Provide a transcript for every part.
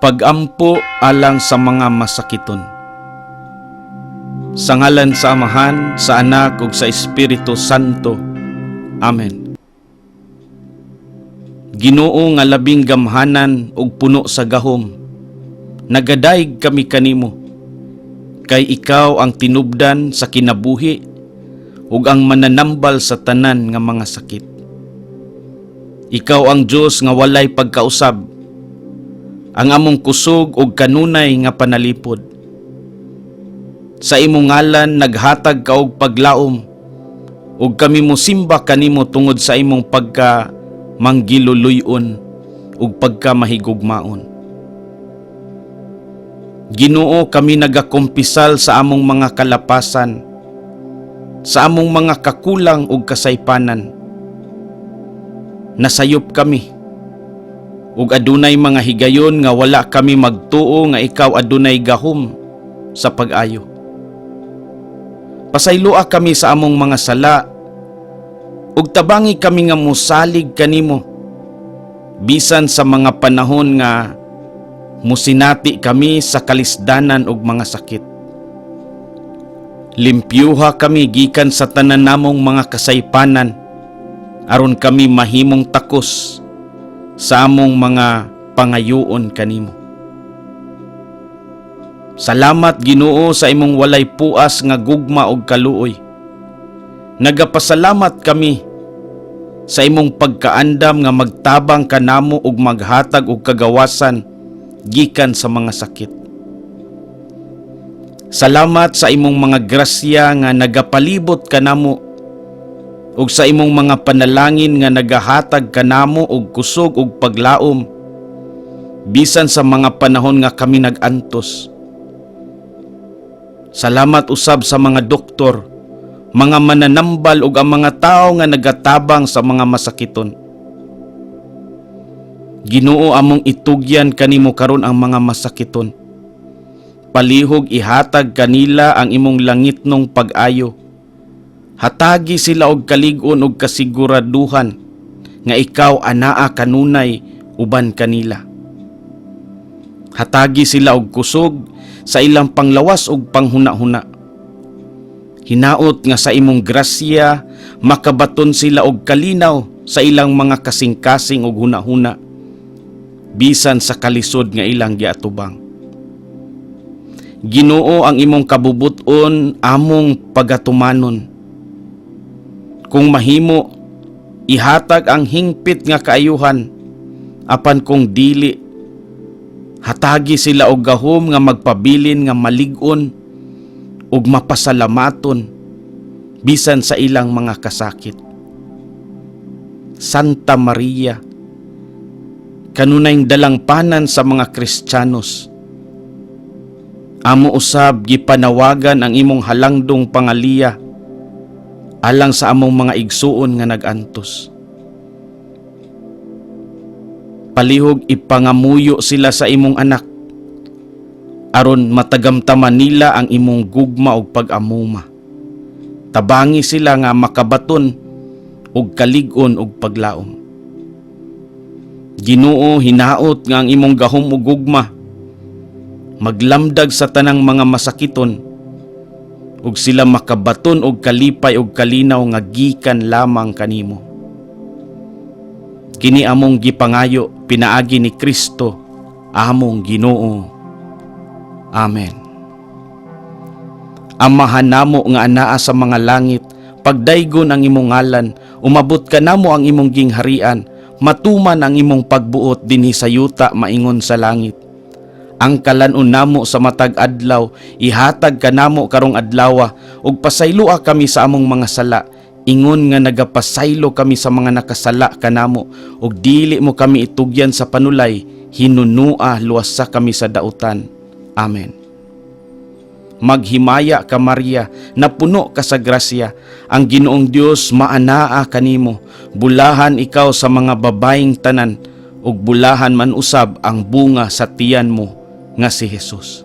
Pagampo alang sa mga masakiton. Sa ngalan sa Amahan, sa Anak ug sa Espiritu Santo. Amen. Ginoo nga labing gamhanan ug puno sa gahom, nagadayeg kami kanimo, kay ikaw ang tinubdan sa kinabuhi ug ang mananambal sa tanan nga mga sakit. Ikaw ang Dios nga walay pagkausab, ang among kusog ug kanunay nga panalipod. Sa imong ngalan naghatag ka og paglaom, ug kami mosimba kanimo tungod sa imong pagka manggiluluy-on ug pagka mahigugmaon. Ginoo, kami nagakumpisal sa among mga kalapasan, sa among mga kakulang ug kasaypanan. Nasayop kami, ug adunay mga higayon nga wala kami magtuo nga ikaw adunay gahom sa pag-ayo. Pasayloa kami sa among mga sala, ug tabangi kami nga mosalig kanimo bisan sa mga panahon nga musinati kami sa kalisdanan ug mga sakit. Limpyuha kami gikan sa tanan namong mga kasaypanan, aron kami mahimong takos sa among mga pangayoon kanimo. Salamat Ginoo sa imong walay puas nga gugma ug kaluoy. Nagapasalamat kami sa imong pagkaandam nga magtabang kanamo ug maghatag og kagawasan gikan sa mga sakit. Salamat sa imong mga grasya nga nagapalibot kanamo ug sa imong mga panalangin nga nagahatag kanamo og kusog ug paglaom bisan sa mga panahon nga kami nag-antos. Salamat usab sa mga doktor, mga mananambal ug ang mga tawo nga nagatabang sa mga masakiton. Ginoo, among itugyan kanimo karon ang mga masakiton. Palihog ihatag kanila ang imong langitnong pag-ayo. Hatagi sila og kalig-on ug kasiguraduhan nga ikaw anaa kanunay uban kanila. Hatagi sila og kusog sa ilang panglawas ug panghuna-huna. Hinaot nga sa imong grasya makabaton sila og kalinaw sa ilang mga kasing-kasing ug huna-huna bisan sa kalisod nga ilang giatubang. Ginoo, ang imong kabubuton among pagatumanon. Kung mahimo, ihatag ang hingpit nga kaayuhan, apan kung dili, hatagi sila og gahom nga magpabilin nga malig-on ug mapasalamaton bisan sa ilang mga kasakit. Santa Maria, kanunayng dalangpanan sa mga Kristiyanos, amo usab gipanawagan ang imong halangdong pangaliya alang sa among mga igsuon nga nag-antos. Palihog ipangamuyo sila sa imong anak, aron matagamtaman nila ang imong gugma ug pag-amuma. Tabangi sila nga makabaton ug kalig-on ug paglaom. Ginoo, hinaot nga ang imong gahom ug gugma maglamdag sa tanang mga masakiton, ug sila makabaton og kalipay ug kalinaw nga gikan lamang kanimo. Kini among gipangayo pinaagi ni Kristo among Ginoo. Amen. Amahan namo nga anaa sa mga langit, pagdaygon ang imong ngalan, umabot ka namo ang imong gingharian, matuman ang imong pagbuot dinhi sa yuta maingon sa langit. Ang kalan-on namo sa matag adlaw, ihatag kanamo karong adlawa, ug pasayloa kami sa among mga sala, ingon nga nagapasaylo kami sa mga nakasala kanamo, ug dili mo kami itugyan sa panulay, hinunua luwasa kami sa dautan. Amen. Maghimaya ka Maria, na puno ka sa grasya, ang Ginoong Dios maanaa kanimo, bulahan ikaw sa mga babaeng tanan, ug bulahan man usab ang bunga sa tiyan mo nga si Jesus.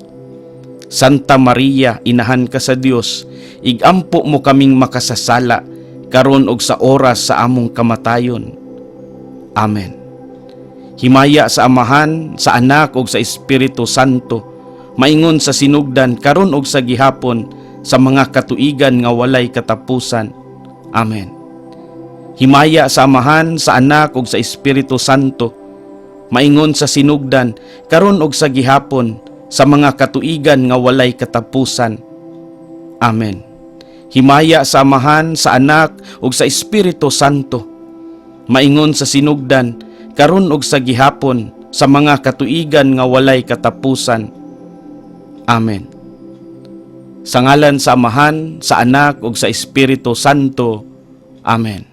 Santa Maria, inahan ka sa Dios, igampo mo kaming makasasala karon og sa oras sa among kamatayon. Amen. Himaya sa Amahan, sa Anak ug sa Espiritu Santo, maingon sa sinugdan karon ug sa gihapon, sa mga katuigan nga walay katapusan. Amen. Himaya sa Amahan, sa Anak ug sa Espiritu Santo, maingon sa sinugdan karon ug sa gihapon, sa mga katuigan nga walay katapusan. Amen. Himaya sa Amahan, sa Anak ug sa Espiritu Santo, maingon sa sinugdan karon ug sa gihapon, sa mga katuigan nga walay katapusan. Amen. Sa ngalan sa Amahan, sa Anak ug sa Espiritu Santo. Amen.